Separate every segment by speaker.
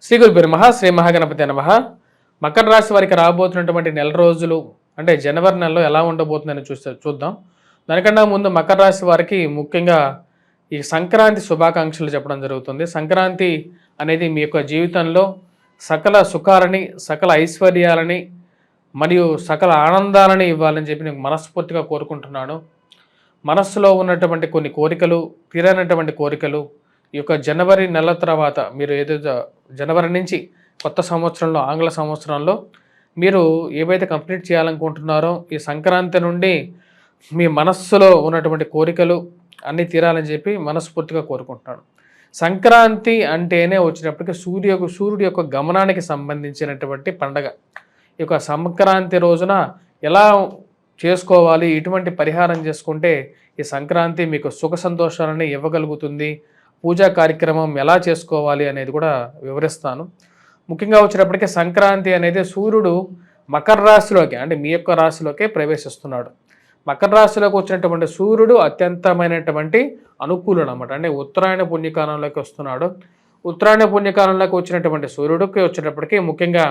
Speaker 1: శ్రీ గురుభ్యో నమః. శ్రీ మహాగణపతి నమః. మకర రాశి వారికి రాబోతున్నటువంటి నెల రోజులు అంటే జనవరి నెలలో ఎలా ఉండబోతుందని చూద్దాం. దానికన్నా ముందు మకర రాశి వారికి ముఖ్యంగా ఈ సంక్రాంతి శుభాకాంక్షలు చెప్పడం జరుగుతుంది. సంక్రాంతి అనేది మీ యొక్క జీవితంలో సకల సుఖాలని, సకల ఐశ్వర్యాలని మరియు సకల ఆనందాలని ఇవ్వాలని చెప్పి నేను మనస్ఫూర్తిగా కోరుకుంటున్నాను. మనస్సులో ఉన్నటువంటి కొన్ని కోరికలు, తీరనటువంటి కోరికలు ఈ యొక్క జనవరి నెల తర్వాత మీరు ఏదైతే జనవరి నుంచి కొత్త సంవత్సరంలో, ఆంగ్ల సంవత్సరంలో మీరు ఏవైతే కంప్లీట్ చేయాలనుకుంటున్నారో ఈ సంక్రాంతి నుండి మీ మనస్సులో ఉన్నటువంటి కోరికలు అన్నీ తీరాలని చెప్పి మనస్ఫూర్తిగా కోరుకుంటున్నాను. సంక్రాంతి అంటేనే వచ్చినప్పటికీ సూర్యుడి యొక్క గమనానికి సంబంధించినటువంటి పండగ. ఈ యొక్క సంక్రాంతి రోజున ఎలా చేసుకోవాలి, ఇటువంటి పరిహారం చేసుకుంటే ఈ సంక్రాంతి మీకు సుఖ సంతోషాలని ఇవ్వగలుగుతుంది, పూజా కార్యక్రమం ఎలా చేసుకోవాలి అనేది కూడా వివరిస్తాను. ముఖ్యంగా వచ్చినప్పటికీ సంక్రాంతి అనేది సూర్యుడు మకర రాశిలోకి అంటే మీ యొక్క రాశిలోకే ప్రవేశిస్తున్నాడు. మకర రాశిలోకి వచ్చినటువంటి సూర్యుడు అత్యంతమైనటువంటి అనుకూలుడు అనమాట. అంటే ఉత్తరాయణ పుణ్యకాలంలోకి వస్తున్నాడు. ఉత్తరాయణ పుణ్యకాలంలోకి వచ్చినటువంటి సూర్యుడికి వచ్చేటప్పటికీ ముఖ్యంగా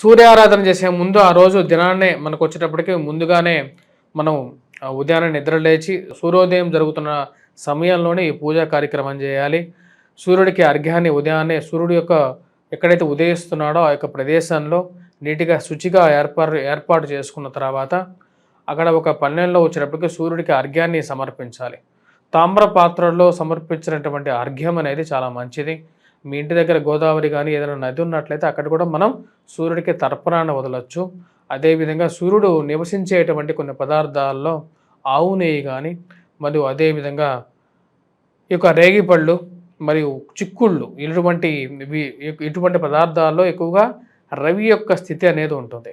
Speaker 1: సూర్యారాధన చేసే ముందు ఆ రోజు దినాన్నే మనకు వచ్చేటప్పటికి ముందుగానే మనం ఉదయాన్నే నిద్ర లేచి సూర్యోదయం జరుగుతున్న సమయంలోనే ఈ పూజా కార్యక్రమం చేయాలి. సూర్యుడికి అర్ఘ్యాన్ని ఉదయాన్నే సూర్యుడు యొక్క ఎక్కడైతే ఉదయిస్తున్నాడో ఆ యొక్క ప్రదేశంలో నీటిగా శుచిగా ఏర్పాటు చేసుకున్న తర్వాత అక్కడ ఒక పన్నెండులో వచ్చేటప్పటికి సూర్యుడికి అర్ఘ్యాన్ని సమర్పించాలి. తామ్ర పాత్రల్లో సమర్పించినటువంటి అర్ఘ్యం అనేది చాలా మంచిది. మీ ఇంటి దగ్గర గోదావరి కానీ ఏదైనా నది ఉన్నట్లయితే అక్కడ కూడా మనం సూర్యుడికి తర్పణాన్ని వదలొచ్చు. అదేవిధంగా సూర్యుడు నివసించేటువంటి కొన్ని పదార్థాల్లో ఆవు నెయ్యి కానీ మరియు అదేవిధంగా ఈ యొక్క రేగిపళ్ళు మరియు చిక్కుళ్ళు ఇటువంటి పదార్థాల్లో ఎక్కువగా రవి యొక్క స్థితి అనేది ఉంటుంది.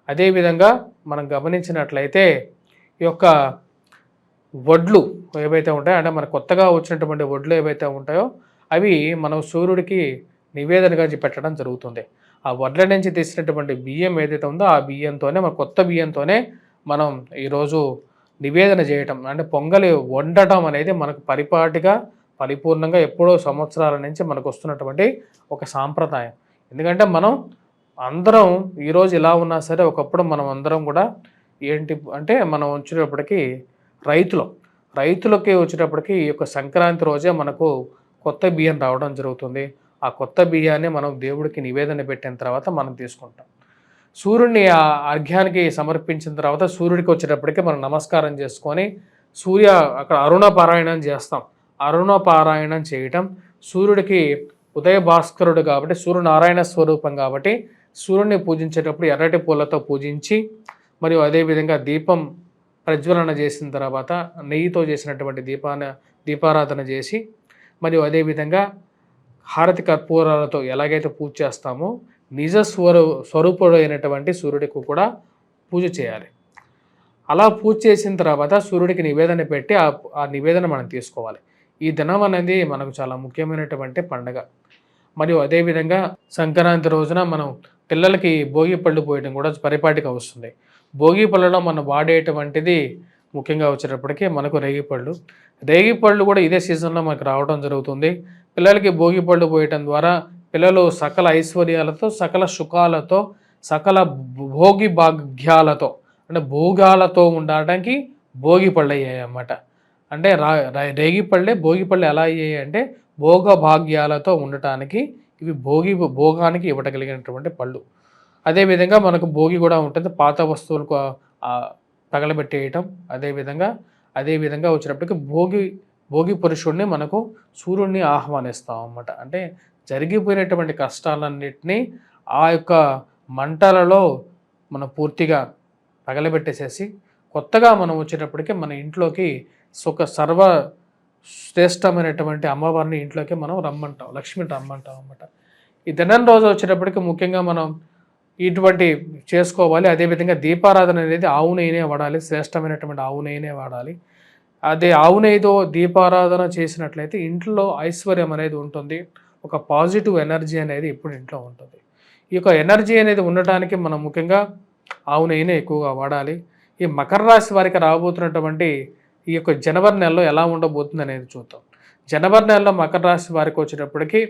Speaker 1: అదేవిధంగా మనం గమనించినట్లయితే ఈ యొక్క వడ్లు ఏవైతే ఉంటాయో అంటే మన కొత్తగా వచ్చినటువంటి వడ్లు ఏవైతే ఉంటాయో అవి మనం సూర్యుడికి నివేదనగా పెట్టడం జరుగుతుంది. ఆ వడ్ల నుంచి తీసినటువంటి బియ్యం ఏదైతే ఉందో ఆ బియ్యంతోనే మన కొత్త బియ్యంతోనే మనం ఈరోజు నివేదన చేయటం అంటే పొంగలి వండటం అనేది మనకు పరిపూర్ణంగా ఎప్పుడో సంవత్సరాల నుంచి మనకు వస్తున్నటువంటి ఒక సాంప్రదాయం. ఎందుకంటే మనం అందరం ఈరోజు ఇలా ఉన్నా సరే ఒకప్పుడు మనం అందరం కూడా ఏంటి అంటే మనం వచ్చేటప్పటికి రైతులకి వచ్చేటప్పటికి ఈ యొక్క సంక్రాంతి రోజే మనకు కొత్త బియ్యం రావడం జరుగుతుంది. ఆ కొత్త బియ్యాన్ని మనం దేవుడికి నివేదన పెట్టిన తర్వాత మనం తీసుకుంటాం. సూర్యుడిని ఆ అర్ఘ్యానికి సమర్పించిన తర్వాత సూర్యుడికి వచ్చేటప్పటికి మనం నమస్కారం చేసుకొని అక్కడ అరుణపారాయణం చేస్తాం. అరుణపారాయణం చేయటం సూర్యుడికి ఉదయ భాస్కరుడు కాబట్టి సూర్యనారాయణ స్వరూపం కాబట్టి సూర్యుడిని పూజించేటప్పుడు ఎర్రటి పూలతో పూజించి మరియు అదేవిధంగా దీపం ప్రజ్వలన చేసిన తర్వాత నెయ్యితో చేసినటువంటి దీపారాధన చేసి మరియు అదేవిధంగా హారతి కర్పూరాలతో ఎలాగైతే పూజ చేస్తామో నిజ స్వరూపుడు అయినటువంటి సూర్యుడికి కూడా పూజ చేయాలి. అలా పూజ చేసిన తర్వాత సూర్యుడికి నివేదన పెట్టి ఆ నివేదన మనం తీసుకోవాలి. ఈ దినం అనేది మనకు చాలా ముఖ్యమైనటువంటి పండుగ. మరియు అదేవిధంగా సంక్రాంతి రోజున మనం పిల్లలకి భోగి పళ్ళు పోయడం కూడా పరిపాటిగా వస్తుంది. భోగి పళ్ళలో మనం వాడేటువంటిది ముఖ్యంగా వచ్చేటప్పటికీ మనకు రేగిపళ్ళు కూడా ఇదే సీజన్లో మనకు రావడం జరుగుతుంది. పిల్లలకి భోగి పళ్ళు పోయటం ద్వారా పిల్లలు సకల ఐశ్వర్యాలతో, సకల సుఖాలతో, సకల భోగి భాగ్యాలతో అంటే భోగాలతో ఉండడానికి భోగి పళ్ళు అయ్యాయి అన్నమాట. అంటే భోగిపళ్ళు ఎలా అయ్యాయి అంటే భోగ భాగ్యాలతో ఉండటానికి ఇవి భోగానికి ఇవ్వగలిగినటువంటి పళ్ళు. అదేవిధంగా మనకు భోగి కూడా ఉంటుంది, పాత వస్తువులకు తగలబెట్టేయటం. అదేవిధంగా వచ్చినప్పటికీ భోగి పురుషుడిని మనకు సూర్యుడిని ఆహ్వానిస్తాం అన్నమాట. అంటే జరిగిపోయినటువంటి కష్టాలన్నింటినీ ఆ యొక్క మంటలలో మనం పూర్తిగా తగలబెట్టేసేసి కొత్తగా మనం వచ్చేటప్పటికి మన ఇంట్లోకి సర్వ శ్రేష్టమైనటువంటి అమ్మవారిని ఇంట్లోకి మనం రమ్మంటాం, లక్ష్మిని రమ్మంటాం అన్నమాట. ఈ దినం రోజు వచ్చేటప్పటికి ముఖ్యంగా మనం ఇటువంటి చేసుకోవాలి. అదేవిధంగా దీపారాధన అనేది ఆవు నెయ్యినే వాడాలి, శ్రేష్టమైనటువంటి ఆవు నెయ్యినే వాడాలి. అదే ఆవు నెయ్యితో దీపారాధన చేసినట్లయితే ఇంట్లో ఐశ్వర్యం అనేది ఉంటుంది, ఒక పాజిటివ్ ఎనర్జీ అనేది ఇప్పుడు ఇంట్లో ఉంటుంది. ఈ యొక్క ఎనర్జీ అనేది ఉండటానికి మనం ముఖ్యంగా ఆవు నెయ్యినే ఎక్కువగా వాడాలి. ఈ మకర రాశి వారికి రాబోతున్నటువంటి ఈ యొక్క జనవరి నెలలో ఎలా ఉండబోతుంది అనేది చూద్దాం. జనవరి నెలలో మకర రాశి వారికి వచ్చేటప్పటికి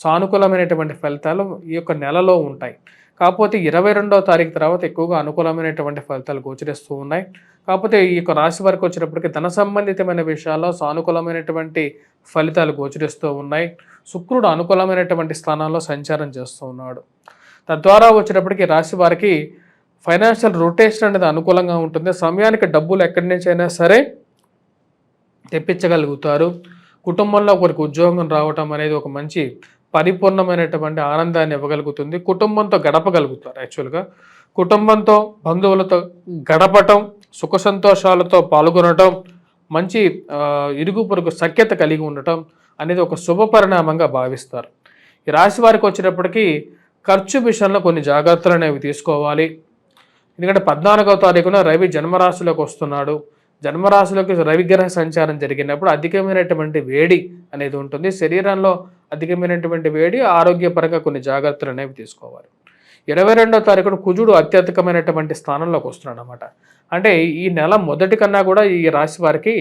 Speaker 1: సానుకూలమైనటువంటి ఫలితాలు ఈ యొక్క నెలలో ఉంటాయి. కాకపోతే 22వ తారీఖు తర్వాత ఎక్కువగా అనుకూలమైనటువంటి ఫలితాలు గోచరిస్తూ ఉన్నాయి. కాకపోతే ఈ యొక్క రాశి వారికి వచ్చేటప్పటికి ధన సంబంధితమైన విషయాల్లో సానుకూలమైనటువంటి ఫలితాలు గోచరిస్తూ ఉన్నాయి. శుక్రుడు అనుకూలమైనటువంటి స్థానాల్లో సంచారం చేస్తూ ఉన్నాడు. తద్వారా వచ్చేటప్పటికి రాశి వారికి ఫైనాన్షియల్ రొటేషన్ అనేది అనుకూలంగా ఉంటుంది. సమయానికి డబ్బులు ఎక్కడి నుంచి అయినా సరే తెప్పించగలుగుతారు. కుటుంబంలో ఒకరికి ఉద్యోగం రావటం అనేది ఒక మంచి పరిపూర్ణమైనటువంటి ఆనందాన్ని ఇవ్వగలుగుతుంది. కుటుంబంతో గడపగలుగుతారు. యాక్చువల్గా కుటుంబంతో బంధువులతో గడపటం, సుఖ సంతోషాలతో పాల్గొనటం, మంచి ఇరుగు పొరుగు సఖ్యత కలిగి ఉండటం అనేది ఒక శుభ పరిణామంగా భావిస్తారు. ఈ రాశి వారికి వచ్చేటప్పటికి ఖర్చు విషయంలో కొన్ని జాగ్రత్తలు అనేవి తీసుకోవాలి. ఎందుకంటే 14వ తారీఖున రవి జన్మరాశిలోకి వస్తున్నాడు. జన్మరాశిలోకి రవిగ్రహ సంచారం జరిగినప్పుడు అధికమైనటువంటి వేడి అనేది ఉంటుంది. శరీరంలో అధికమైనటువంటి వేడి, ఆరోగ్యపరంగా కొన్ని జాగ్రత్తలు అనేవి తీసుకోవాలి. 22వ తారీఖున కుజుడు అత్యధికమైనటువంటి స్థానంలోకి వస్తున్నాడు అన్నమాట. అంటే ఈ నెల మొదటి కన్నా కూడా ఈ రాశి వారికి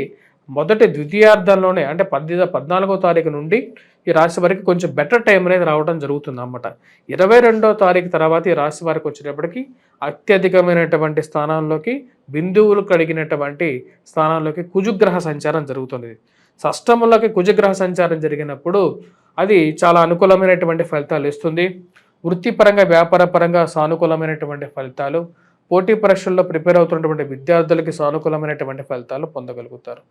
Speaker 1: మొదటి ద్వితీయార్థంలోనే అంటే 14వ తారీఖు నుండి ఈ రాశి వారికి కొంచెం బెటర్ టైం అనేది రావడం జరుగుతుంది అన్నమాట. 22వ తారీఖు తర్వాత ఈ రాశి వారికి వచ్చేటప్పటికి అత్యధికమైనటువంటి స్థానాల్లోకి, బిందువులు కలిగినటువంటి స్థానాల్లోకి కుజుగ్రహ సంచారం జరుగుతుంది. షష్టములకి కుజగ్రహ సంచారం జరిగినప్పుడు అది చాలా అనుకూలమైనటువంటి ఫలితాలు ఇస్తుంది. వృత్తిపరంగా, వ్యాపారపరంగా సానుకూలమైనటువంటి ఫలితాలు, పోటీ పరీక్షల్లో ప్రిపేర్ అవుతున్నటువంటి విద్యార్థులకి సానుకూలమైనటువంటి ఫలితాలు పొందగలుగుతారు.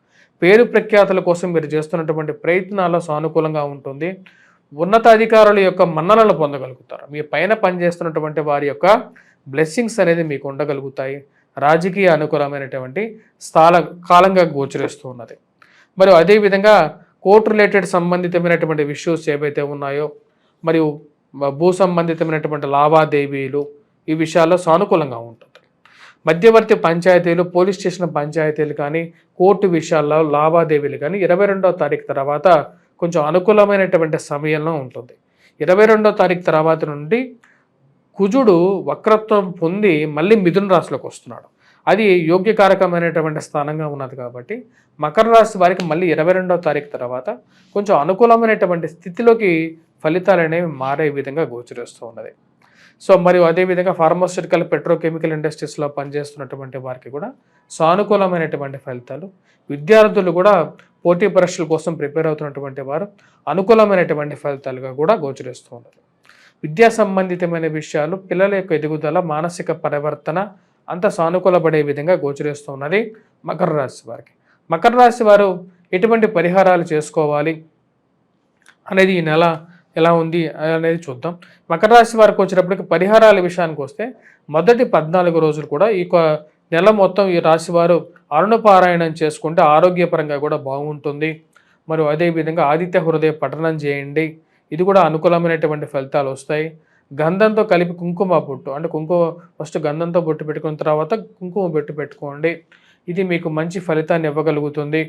Speaker 1: పేరు ప్రఖ్యాతుల కోసం మీరు చేస్తున్నటువంటి ప్రయత్నాల్లో సానుకూలంగా ఉంటుంది. ఉన్నతాధికారుల యొక్క మన్ననలు పొందగలుగుతారు. మీ పైన పనిచేస్తున్నటువంటి వారి యొక్క బ్లెస్సింగ్స్ అనేది మీకు ఉండగలుగుతాయి. రాజకీయ అనుకూలమైనటువంటి కాలంగా గోచరిస్తూ ఉన్నది. మరియు అదేవిధంగా కోర్టు రిలేటెడ్ సంబంధితమైనటువంటి ఇష్యూస్ ఏవైతే ఉన్నాయో, మరియు భూ సంబంధితమైనటువంటి లావాదేవీలు, ఈ విషయాల్లో సానుకూలంగా ఉంటుంది. మధ్యవర్తి పంచాయతీలు, పోలీస్ స్టేషన్ పంచాయతీలు కానీ, కోర్టు విషయాల్లో లావాదేవీలు కానీ 22వ తారీఖు తర్వాత కొంచెం అనుకూలమైనటువంటి సమయంలో ఉంటుంది. 22వ తారీఖు తర్వాత నుండి కుజుడు వక్రత్వం పొంది మళ్ళీ మిథున రాశిలోకి వస్తున్నాడు. అది యోగ్యకారకమైనటువంటి స్థానంగా ఉన్నది కాబట్టి మకర రాశి వారికి మళ్ళీ 22వ తారీఖు తర్వాత కొంచెం అనుకూలమైనటువంటి స్థితిలోకి ఫలితాలు అనేవి మారే విధంగా గోచరిస్తూ ఉన్నది. సో మరియు అదేవిధంగా ఫార్మాస్యూటికల్, పెట్రోకెమికల్ ఇండస్ట్రీస్లో పనిచేస్తున్నటువంటి వారికి కూడా సానుకూలమైనటువంటి ఫలితాలు, విద్యార్థులు కూడా పోటీ పరీక్షల కోసం ప్రిపేర్ అవుతున్నటువంటి వారు అనుకూలమైనటువంటి ఫలితాలుగా కూడా గోచరిస్తూ ఉన్నది. విద్యా సంబంధితమైన విషయాలు, పిల్లల యొక్క ఎదుగుదల, మానసిక పరివర్తన అంత సానుకూలపడే విధంగా గోచరిస్తూ ఉన్నది మకర రాశి వారికి. మకర రాశి వారు ఎటువంటి పరిహారాలు చేసుకోవాలి అనేది ఈ నెల ఎలా ఉంది అనేది చూద్దాం. మకర రాశి వారికి వచ్చేటప్పటికి పరిహారాల విషయానికి వస్తే మొదటి 14 రోజులు కూడా ఈ నెల మొత్తం ఈ రాశి వారు అరుణపారాయణం చేసుకుంటే ఆరోగ్యపరంగా కూడా బాగుంటుంది. మరియు అదేవిధంగా ఆదిత్య హృదయ పఠనం చేయండి. ఇది కూడా అనుకూలమైనటువంటి ఫలితాలు వస్తాయి. గంధంతో కలిపి కుంకుమ బొట్టు, అంటే ఫస్ట్ గంధంతో బొట్టు పెట్టుకున్న తర్వాత కుంకుమ బొట్టు పెట్టుకోండి. ఇది మీకు మంచి ఫలితాన్ని ఇవ్వగలుగుతుంది.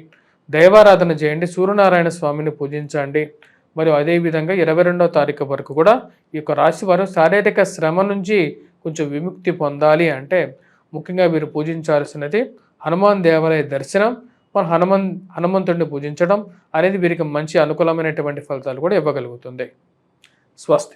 Speaker 1: దైవారాధన చేయండి, సూర్యనారాయణ స్వామిని పూజించండి. మరియు అదేవిధంగా 22వ తారీఖు వరకు కూడా ఈ యొక్క రాశి వారు శారీరక శ్రమ నుంచి కొంచెం విముక్తి పొందాలి అంటే ముఖ్యంగా వీరు పూజించాల్సినది హనుమాన్ దేవాలయ దర్శనం, మన హనుమంతుడిని పూజించడం అనేది వీరికి మంచి అనుకూలమైనటువంటి ఫలితాలు కూడా ఇవ్వగలుగుతుంది. స్వస్తి.